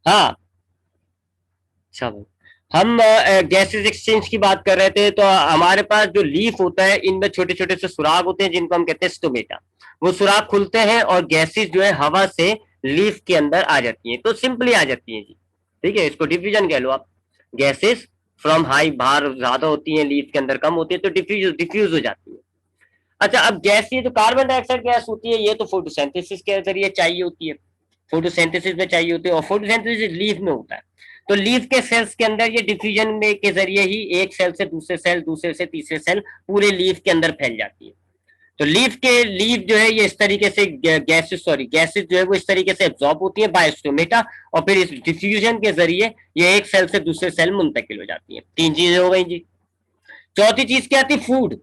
हाँ, चलो हम गैसेस एक्सचेंज की बात कर रहे थे, तो हमारे पास जो लीफ होता है इनमें छोटे छोटे से सुराख होते हैं जिनको हम कहते हैं स्टोमेटा। वो सुराख खुलते हैं और गैसेस जो है हवा से लीफ के अंदर आ जाती हैं, तो सिंपली आ जाती हैं जी। ठीक है, इसको डिफ्यूजन कह लो आप। गैसेस फ्रॉम हाई, बाहर ज्यादा होती हैं, लीफ के अंदर कम होती है, तो डिफ्यूज डिफ्यूज हो जाती है। अच्छा, अब गैस, ये जो कार्बन डाइऑक्साइड गैस होती है, ये तो फोटोसिंथेसिस के जरिए चाहिए होती है, फोटोसिंथेसिस में चाहिए होती है, और फोटोसिंथेसिस लीफ में होता है। तो लीफ के सेल्स के अंदर ये डिफ्यूजन में के जरिए ही एक सेल से दूसरे सेल, दूसरे से तीसरे सेल, पूरे लीफ के अंदर फैल जाती है। तो लीफ जो है ये इस तरीके से गैसेस जो है वो इस तरीके से एब्जॉर्ब होती है बाय स्टोमेटा, और फिर इस डिफ्यूजन के जरिए ये एक सेल से दूसरे सेल मुंतकिल हो जाती है। तीन चीजें हो गई जी। चौथी चीज क्या आती? फूड।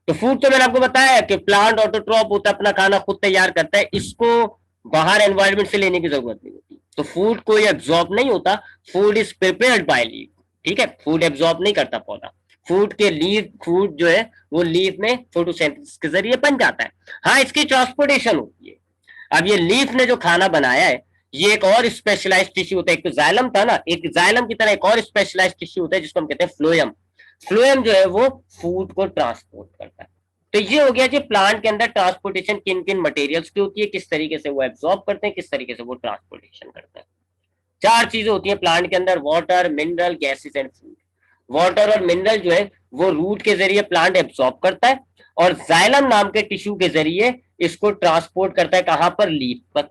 तो फूड तो मैंने आपको बताया कि प्लांट ऑटोट्रॉप होता है, अपना खाना खुद तैयार करता है, इसको बाहर एनवायरमेंट से लेने की जरूरत नहीं होती, तो फूड कोई एब्जॉर्ब नहीं होता। Food is prepared by leaf. ठीक है, फूड एब्जॉर्ब नहीं करता पौधा। फूड जो है वो लीफ में फोटोसिंथेसिस के जरिए बन जाता है। हाँ, इसकी ट्रांसपोर्टेशन होती है। अब ये लीफ ने जो खाना बनाया है, ये एक और स्पेशलाइज्ड टिश्यू होता है। एक तो जाइलम था ना, एक जाइलम की तरह एक और स्पेशलाइज्ड टिश्यू होता है जिसको हम कहते हैं फ्लोएम। फ्लोएम जो है वो फूड को ट्रांसपोर्ट करता है। तो ये हो गया जी, प्लांट के अंदर ट्रांसपोर्टेशन किन किन मटेरियल्स की होती है, किस तरीके से वो एब्जॉर्ब करते हैं, किस तरीके से वो ट्रांसपोर्टेशन करते हैं। चार चीजें होती हैं प्लांट के अंदर: water, mineral, gases and food. Water और मिनरल जो है वो रूट के जरिए प्लांट एब्जॉर्ब करता है, और जाइलम नाम के टिश्यू के जरिए इसको ट्रांसपोर्ट करता है। कहां पर? लीफ पर।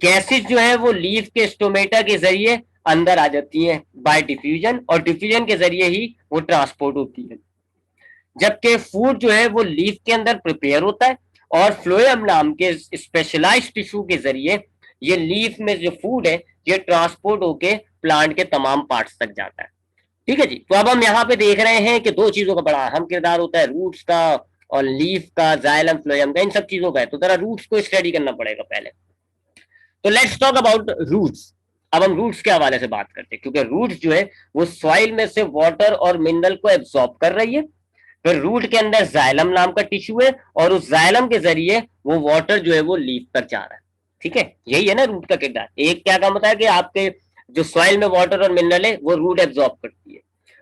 गैसेस जो है वो लीफ के स्टोमेटा के जरिए अंदर आ जाती हैं बाय डिफ्यूजन, और डिफ्यूजन के जरिए ही वो ट्रांसपोर्ट होती है। जबकि फूड जो है वो लीफ के अंदर प्रिपेयर होता है, और फ्लोएम नाम के स्पेशलाइज्ड टिश्यू के जरिए ये लीफ में जो फूड है ये ट्रांसपोर्ट होके प्लांट के तमाम पार्ट्स तक जाता है। ठीक है जी। तो अब हम यहाँ पे देख रहे हैं कि दो चीजों का बड़ा अहम किरदार होता है, रूट्स का और लीफ का, जाइलम फ्लोएम का, इन सब चीजों का है। तो जरा रूट्स को स्टडी करना पड़ेगा पहले। तो लेट्स टॉक अबाउट रूट्स। अब हम रूट्स के हवाले से बात करते हैं, क्योंकि रूट्स जो है वो सॉइल में से वाटर और मिनरल को एब्सॉर्ब कर रही है। फिर रूट के अंदर जाइलम नाम का टिश्यू है, और उस जाइलम के जरिए वो वाटर जो है वो लीफ तक जा रहा है। ठीक है, यही है ना रूट का किरदार। एक क्या काम होता है कि आपके जो सॉइल में वाटर और मिनरल है वो रूट एब्जॉर्ब करती है,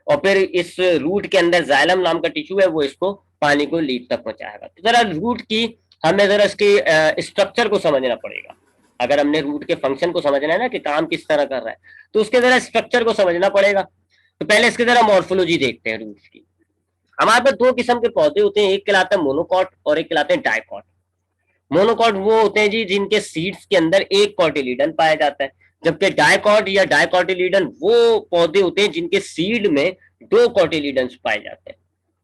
और फिर इस रूट के अंदर जाइलम नाम का टिश्यू है, वो इसको पानी को लीफ तक पहुंचाएगा। तो जरा रूट की, हमें जरा इसकी स्ट्रक्चर को समझना पड़ेगा। अगर हमने रूट के फंक्शन को समझना है ना कि काम किस तरह कर रहा है, तो उसके जरा स्ट्रक्चर को समझना पड़ेगा। तो पहले इसके जरा मॉर्फोलॉजी देखते हैं रूट्स की। हमारे पास दो किस्म के पौधे होते हैं, एक कहलाता है मोनोकॉट और एक कहलाते हैं डाइकॉट। मोनोकॉट वो होते हैं जी जिनके सीड्स के अंदर एक कॉटिलीडन पाया जाता है, जबकि डाइकॉट या डाइकॉटिलीडन वो पौधे होते हैं जिनके सीड में दो कॉटिलीडन पाए जाते हैं।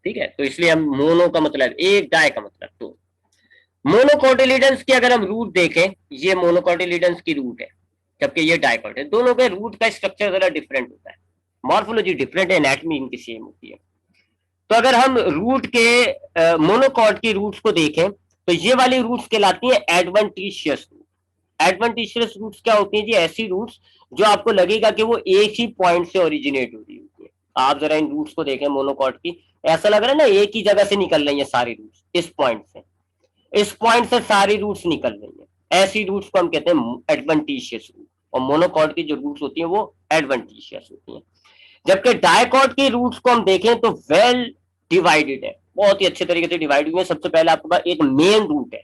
ठीक है, तो इसलिए हम मोनो का मतलब एक, डाई का मतलब दो। मोनोकोटिलीडन्स की अगर हम रूट देखें, ये मोनोकोटिलीडन्स की रूट है, जबकि ये डाइकॉट है। दोनों के रूट का स्ट्रक्चर जरा डिफरेंट होता है, मॉर्फोलॉजी डिफरेंट है, एनाटॉमी इनकी सेम होती है। तो अगर हम रूट के मोनोकॉट की रूट्स को देखें, तो ये वाली रूट्स कहलाती है एडवेंटिशियस रूट। एडवेंटिशियस रूट्स क्या होती हैं जी? ऐसी रूट्स जो आपको लगेगा कि वो एक ही पॉइंट से ओरिजिनेट हो रही होती है। आप जरा इन रूट्स को देखें मोनोकॉट की, ऐसा लग रहा है ना एक ही जगह से निकल रही है सारी रूट्स, इस पॉइंट से सारी रूट्स निकल रही है। ऐसी रूट्स को हम कहते हैं एडवेंटिशियस रूट, और मोनोकॉट की जो रूट्स होती हैं वो एडवेंटिशियस होती हैं। जबकि डायकॉट की रूट्स को हम देखें तो वेल डिवाइडेड है, बहुत ही अच्छे तरीके से डिवाइड हुए। सबसे पहले आपके पास एक मेन रूट है,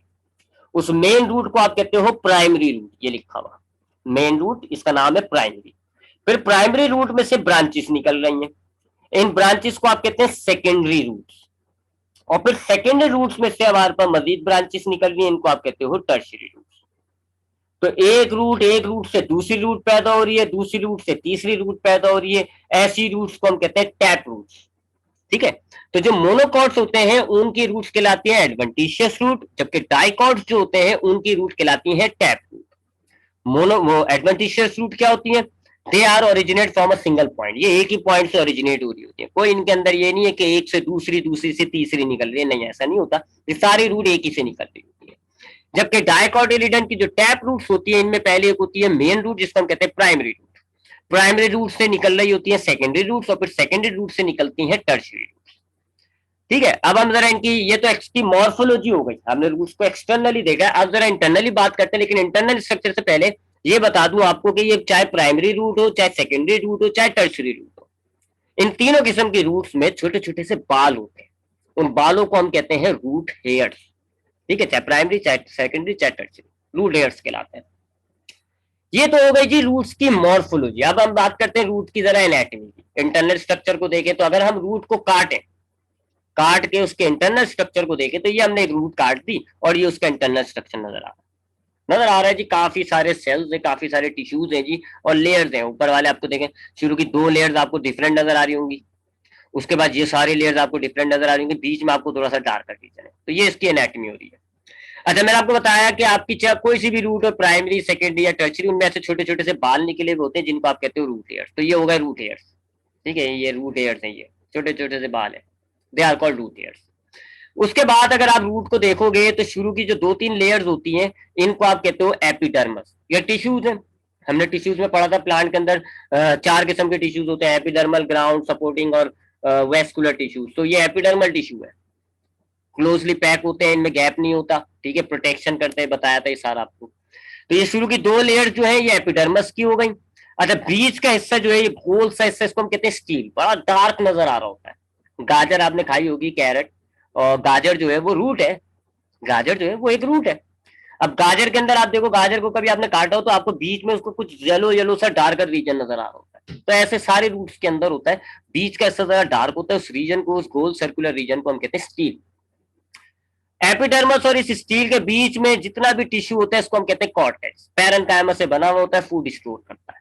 उस मेन रूट को आप कहते हो प्राइमरी रूट, ये लिखा हुआ मेन रूट, इसका नाम है प्राइमरी। फिर प्राइमरी रूट में से ब्रांचेस निकल रही हैं, इन ब्रांचेस को आप कहते हैं सेकेंडरी रूट्स। और फिर सेकेंडरी रूट्स में से हमारे पास मजीद ब्रांचेस निकल रही हैं, इनको आप कहते हो टर्शियरी रूट्स। तो एक रूट से दूसरी रूट पैदा हो रही है, दूसरी रूट से तीसरी रूट पैदा हो रही है। ऐसी रूट्स को हम कहते हैं टैप रूट्स। ठीक है, तो जो मोनोकॉट्स होते हैं उनकी रूट्स कहलाती हैं एडवेंटिशियस रूट, जबकि डाइकॉट्स जो होते हैं उनकी रूट कहलाती हैं tap root. Mono adventitious root क्या होती है? They are originate from a single point, ये एक ही पॉइंट से ओरिजिनेट हो रही होती है। कोई इनके अंदर ये नहीं है कि एक से दूसरी, दूसरी से तीसरी निकल रही है, नहीं, ऐसा नहीं होता। ये सारी रूट एक ही से निकल रही होती है। जबकि डायकॉटिलीडन की जो टैप रूट्स होती है, इनमें पहले एक होती है मेन रूट जिसको हम कहते हैं प्राइमरी रूट। प्राइमरी रूट से निकल रही होती है सेकेंडरी रूट्स, और फिर सेकेंडरी रूट से निकलती है टर्शियरी रूट्स। ठीक है, अब हम जरा इनकी, ये तो इसकी मॉर्फोलॉजी हो गई, हमने रूट्स को एक्सटर्नली देखा है। अब जरा इंटरनली बात करते हैं, लेकिन इंटरनल स्ट्रक्चर से पहले ये बता दूं आपको कि ये चाहे प्राइमरी रूट हो, चाहे सेकेंडरी रूट हो, चाहे टर्शरी रूट हो, इन तीनों किस्म के रूट्स में छोटे छोटे से बाल होते हैं। उन बालों को हम कहते हैं रूट हेयर्स। ठीक है, चाहे प्राइमरी, चाहे सेकेंडरी, चाहे टर्शरी, रूट हेयर्स कहलाते हैं। ये तो हो गई जी रूट्स की मॉर्फोलॉजी। अब हम बात करते हैं रूट की जरा एनाटॉमी की। इंटरनल स्ट्रक्चर को देखें तो अगर हम रूट को काटें, काट के उसके इंटरनल स्ट्रक्चर को देखें, तो ये हमने एक रूट काट दी और ये उसका इंटरनल स्ट्रक्चर नजर आ रहा है जी। काफी सारे सेल्स है, काफी सारे टिश्यूज हैं जी, और लेयर्स हैं। ऊपर वाले आपको देखें, शुरू की 2 लेयर्स आपको डिफरेंट नजर आ रही होंगी, उसके बाद ये सारी लेयर्स आपको डिफरेंट नजर आ रही होंगी, बीच में आपको थोड़ा सा डार्कर रीजन है। तो ये इसकी एनाटॉमी हो रही है। अच्छा, मैंने आपको बताया कि आपकी चाहे कोई सी भी रूट हो, प्राइमरी, सेकेंडरी या टर्शरी, उनमें ऐसे छोटे छोटे से बाल निकले हुए होते हैं जिनको आप कहते हो रूट हेयर्स। तो ये हो गए रूट हेयर्स। ठीक है, ये रूट हेयर्स हैं, ये छोटे छोटे से बाल है, they are called root hairs. उसके बाद अगर आप रूट को देखोगे तो शुरू की जो 2-3 लेयर्स होती हैं, इनको आप कहते हो एपिडर्मस। ये टिश्यूज हैं, हमने टिश्यूज में पढ़ा था प्लांट के अंदर 4 किस्म के टिश्यूज होते हैं, एपिडर्मल, ग्राउंड, सपोर्टिंग और वेस्कुलर टिश्यूज। तो ये एपिडर्मल टिश्यू है, क्लोजली पैक होते हैं, इनमें गैप नहीं होता। ठीक है, प्रोटेक्शन करते हैं, बताया था ये सारा आपको। तो ये शुरू की 2 लेयर जो है ये एपिडर्मस की हो गई। अच्छा, बीच का हिस्सा जो है, ये गोल सा हिस्सा, इसको हम कहते हैं स्टील, बड़ा डार्क नजर आ रहा होता है। गाजर आपने खाई होगी, कैरेट, और गाजर जो है वो रूट है, गाजर जो है वो एक रूट है। अब गाजर के अंदर आप देखो, गाजर को कभी आपने काटा हो तो आपको बीच में उसको कुछ येलो येलो सा डार्कर रीजन नजर आ रहा होता है। तो ऐसे सारे रूट्स के अंदर होता है, बीच का हिस्सा जरा डार्क होता है, उस रीजन को, उस गोल सर्कुलर रीजन को हम कहते हैं स्टील। एपिडर्मस और इस स्टील के बीच में जितना भी टिश्यू होता है इसको हम कहते हैं कॉर्टेक्स। पैरेन्काइमा से बना हुआ होता है, फूड स्टोर करता है।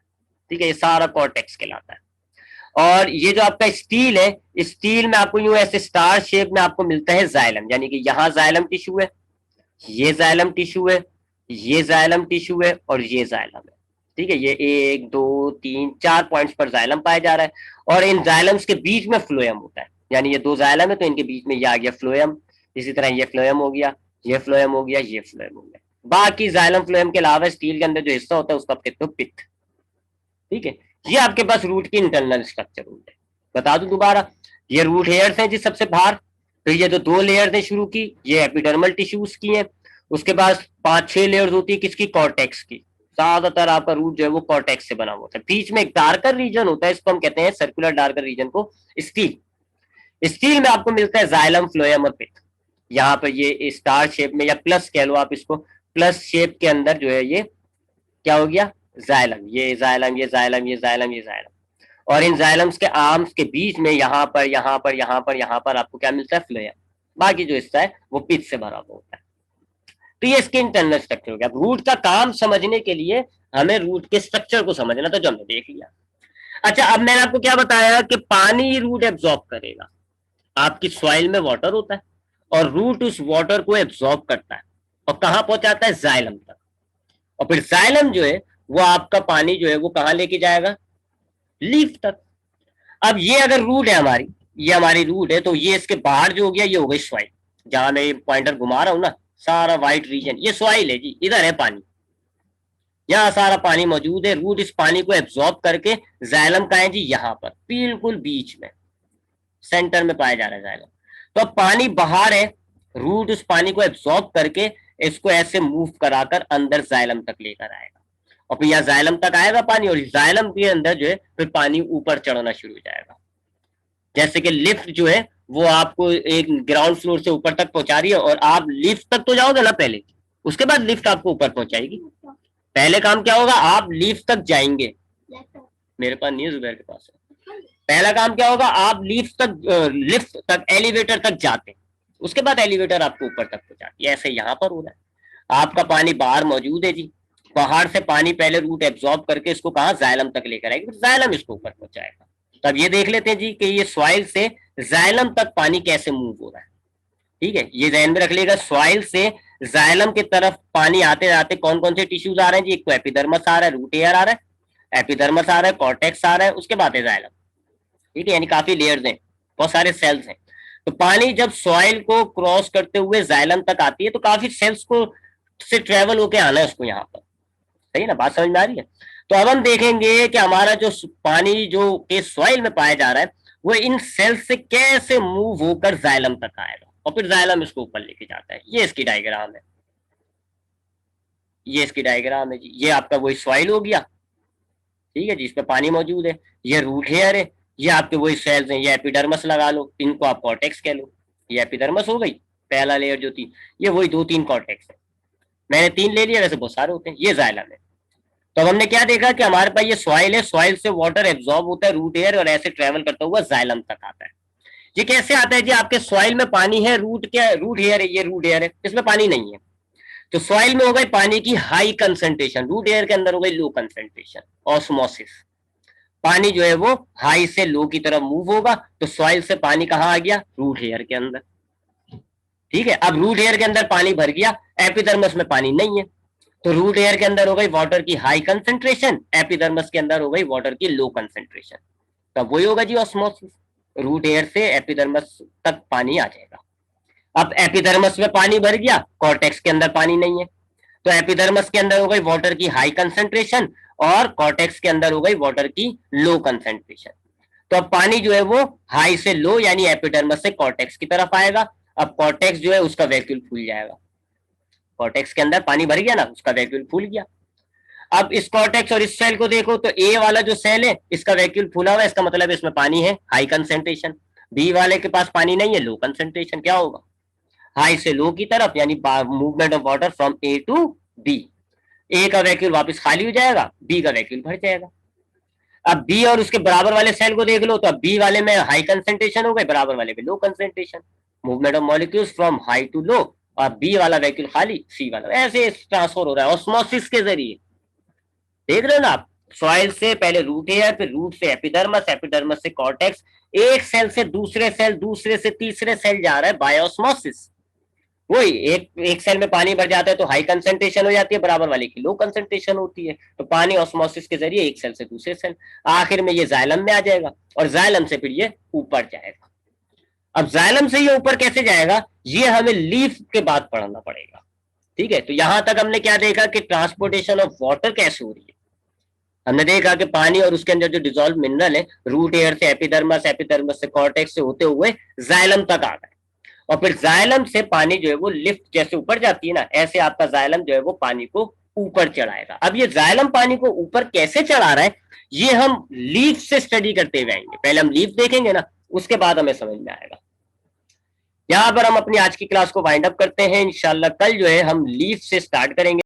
ठीक है, ये सारा कॉर्टेक्स कहलाता है। और ये जो आपका स्टील है, स्टील में आपको यूं ऐसे स्टार शेप में आपको मिलता है जाइलम, यानी कि यहाँ जाइलम टिश्यू है, ये जाइलम टिश्यू है, ये जाइलम टिश्यू है, और ये जाइलम है। ठीक है, ये 1 2 3 4 पॉइंट्स पर जाइलम पाया जा रहा है, और इन जाइलम्स के बीच में फ्लोएम होता है। यानी ये 2 जाइलम है तो इनके बीच में ये आ गया फ्लोएम। इसी तरह ये फ्लोएम हो गया, ये फ्लोएम हो गया, ये फ्लोएम हो गया। बाकी जाइलम फ्लोएम के अलावा स्टील के अंदर जो हिस्सा होता है उसको आप कहते हो पिथ। ठीक है, ये आपके पास रूट की इंटरनल स्ट्रक्चर रूट है। बता दूं दोबारा, ये रूट हेयर्स हैं जिस सबसे बाहर। तो ये जो 2 लेयर्स हैं शुरू की, ये एपिडर्मल टिश्यूज की हैं। उसके बाद 5-6 लेयर्स होती है किसकी, कॉर्टेक्स की। ज्यादातर आपका रूट जो है वो कॉर्टेक्स से बना होता है। बीच में एक डार्कर रीजन होता है, इसको हम कहते हैं सर्कुलर डार्कर रीजन को स्टील। स्टील में आपको मिलता है जाइलम, फ्लोएम और पिथ। यहाँ पर ये स्टार शेप में, या प्लस कह लो आप इसको, प्लस शेप के अंदर जो है ये क्या हो गया, जाइलम। ये जाइलम, ये जाइलम, ये जाइलम, ये जाइलम। और इन जाइलम्स के आर्म्स के बीच में यहाँ पर, यहाँ पर, यहाँ पर, यहाँ पर आपको क्या मिलता है, फ्लोएम। बाकी जो हिस्सा है वो पिथ से भरा हुआ होता है। तो ये इसके इंटरनल स्ट्रक्चर हो गया। रूट का काम समझने के लिए हमें रूट के स्ट्रक्चर को समझना, तो जो हमने देख लिया। अच्छा, अब मैंने आपको क्या बताया कि पानी रूट एब्जॉर्ब करेगा। आपकी सॉइल में वाटर होता है और रूट उस वाटर को एब्जॉर्ब करता है और कहाँ पहुंचाता है, जाइलम तक। और फिर जाइलम जो है वो आपका पानी जो है वो कहाँ लेके जाएगा, लीफ तक। अब ये अगर रूट है हमारी, ये हमारी रूट है, तो ये इसके बाहर जो हो गया ये हो गई सॉइल। जहां मैं पॉइंटर घुमा रहा हूं ना, सारा व्हाइट रीजन ये सॉइल है जी, इधर है पानी, यहाँ सारा पानी मौजूद है। रूट इस पानी को एब्जॉर्ब करके, जाइलम का है जी यहाँ पर बिल्कुल बीच में, सेंटर में पाया जा रहा है जाइलम। तो अब पानी बाहर है, रूट उस पानी को एब्जॉर्ब करके इसको ऐसे मूव कराकर अंदर जाइलम तक लेकर आएगा, और फिर यहाँ जाइलम तक आएगा पानी, और जाइलम के अंदर जो है फिर पानी ऊपर चढ़ना शुरू हो जाएगा। जैसे कि लिफ्ट जो है वो आपको एक ग्राउंड फ्लोर से ऊपर तक पहुंचा रही है, और आप लिफ्ट तक तो जाओगे ना पहले, उसके बाद लिफ्ट आपको ऊपर पहुंचाएगी। पहले काम क्या होगा, आप लिफ्ट तक जाएंगे, मेरे पास नहीं है, जुबैर के पास है। पहला काम क्या होगा, आप लिफ्ट तक एलिवेटर तक जाते हैं, उसके बाद एलिवेटर आपको ऊपर तक पहुंचाती है। ऐसे यहाँ पर हो रहा है, आपका पानी बाहर मौजूद है जी, बाहर से पानी पहले रूट एब्जॉर्ब करके इसको कहा, जाइलम तक लेकर आएगी, फिर जाइलम इसको ऊपर पहुंचाएगा। तो अब ये देख लेते हैं जी कि ये सॉइल से जाइलम तक पानी कैसे मूव हो रहा है। ठीक है, ये ध्यान में रख लेगा, सॉइल से जाइलम की तरफ पानी आते आते कौन कौन से टिश्यूज आ रहे हैं जी, एक तो एपिडर्मस आ रहा है, रूट एयर आ रहा है, एपिडर्मस आ रहा है, कॉर्टेक्स आ रहा है, उसके बाद है जाइलम। ठीक है, यानी काफी लेयर्स हैं, बहुत सारे सेल्स हैं। तो पानी जब सॉइल को क्रॉस करते हुए जाइलम तक आती है तो काफी सेल्स को से ट्रेवल होके आना है उसको यहाँ पर। सही है ना, बात समझ में आ रही है। तो अब हम देखेंगे कि हमारा जो पानी जो के सॉइल में पाया जा रहा है वो इन सेल्स से कैसे मूव होकर जाइलम तक आएगा, और फिर जाइलम इसको ऊपर लेके जाता है। ये इसकी डायग्राम है। ये इसकी डायग्राम है जी, ये आपका वही सॉइल हो गया, ठीक है जी, इसमें पानी मौजूद है। ये रूट हेयर है, ये आपके वही सेल्स हैं, ये एपिडर्मस लगा लो, इनको आप कॉर्टेक्स कह लो। ये एपिडर्मस हो गई पहला लेयर जो थी, ये वही 2-3 कॉर्टेक्स है, मैंने 3 ले लिया, वैसे बहुत सारे होते हैं। ये जाइलम है। तो अब हमने क्या देखा कि हमारे पास ये सॉइल है, सॉइल से वाटर एब्जॉर्ब होता है रूट एयर और ऐसे ट्रेवल करता हुआ जाइलम तक आता है। ये कैसे आता है जी? आपके सॉइल में पानी है, रूट क्या है, रूट एयर है, ये रूट एयर है, इसमें पानी नहीं है। तो सॉइल में हो गई पानी की हाई कंसंट्रेशन, रूट एयर के अंदर हो गई लो कंसंट्रेशन, ऑस्मोसिस। पानी जो है वो हाई से लो की तरफ मूव होगा, तो सॉइल से पानी कहाँ आ गया? रूट एयर के अंदर। ठीक है, अब रूट एयर के अंदर पानी भर गया, एपिडर्मस में पानी नहीं है, तो रूट एयर के अंदर हो गई वाटर की हाई कंसंट्रेशन, एपिडर्मस के अंदर हो गई वाटर की लो कंसंट्रेशन। तब वही होगा जी ऑस्मोसिस, रूट एयर से एपिडर्मस तक पानी आ जाएगा। अब एपिडर्मस में पानी भर गया, कॉर्टेक्स के अंदर पानी नहीं है, तो एपिडर्मस के अंदर हो गई वाटर की हाई कंसंट्रेशन और कॉर्टेक्स के अंदर हो गई वाटर की लो कंसंट्रेशन। तो अब पानी जो है वो हाई से लो यानी एपिडर्मस से कॉर्टेक्स की तरफ आएगा। अब कॉर्टेक्स जो है उसका वैक्यूल फूल जाएगा, कॉर्टेक्स के अंदर पानी भर गया ना, उसका वैक्यूल फूल गया। अब इस कॉर्टेक्स और इस सेल को देखो, तो ए वाला जो सेल है इसका वैक्यूल फूला हुआ है, इसका मतलब इसमें पानी है हाई कंसेंट्रेशन। बी वाले के पास पानी नहीं है, लो कंसेंट्रेशन। क्या होगा? हाई से लो की तरफ, यानी movement of water from A to B. A का वैक्यूल वापस खाली हो जाएगा, बी का वैक्यूल भर जाएगा। अब बी और उसके बराबर वाले सेल को देख लो, तो अब बी वाले में हाई कंसेंट्रेशन हो गए, बराबर वाले में low concentration, movement of molecules from high to low. और बी वाला वैक्यूल खाली, सी वाला, ऐसे ट्रांसफर हो रहा है ऑस्मोसिस के जरिए। देख रहे हो ना आप? सॉइल से पहले रूट एयर, फिर रूट से एपिडर्मस, एपिडर्मस से कॉर्टेक्स, एक सेल से दूसरे सेल, दूसरे से तीसरे सेल जा रहा है बाय ऑस्मोसिस। वही एक एक सेल में पानी भर जाता है तो हाई कंसेंट्रेशन हो जाती है, बराबर वाले की लो कंसेंट्रेशन होती है, तो पानी ऑस्मोसिस के जरिए एक सेल से दूसरे सेल, आखिर में ये जाइलम में आ जाएगा और जाइलम से फिर ये ऊपर जाएगा। अब जाइलम से ये ऊपर कैसे जाएगा, ये हमें लीफ के बाद पढ़ना पड़ेगा। ठीक है, तो यहां तक हमने क्या देखा कि ट्रांसपोर्टेशन ऑफ वाटर कैसे हो रही है। हमने देखा कि पानी और उसके अंदर जो डिजोल्व मिनरल है, रूट एयर से एपिडर्मस, एपिडर्मस से कॉर्टेक्स से होते हुए जाइलम तक आ गए, और फिर जाइलम से पानी जो है वो लिफ्ट जैसे ऊपर जाती है ना, ऐसे आपका जाइलम जो है वो पानी को ऊपर चढ़ाएगा। अब ये जाइलम पानी को ऊपर कैसे चढ़ा रहा है, ये हम लीफ से स्टडी करते हुए आएंगे। पहले हम लीफ देखेंगे ना, उसके बाद हमें समझ में आएगा। यहां पर हम अपनी आज की क्लास को वाइंड अप करते हैं। इंशाल्लाह कल जो है हम लीफ से स्टार्ट करेंगे।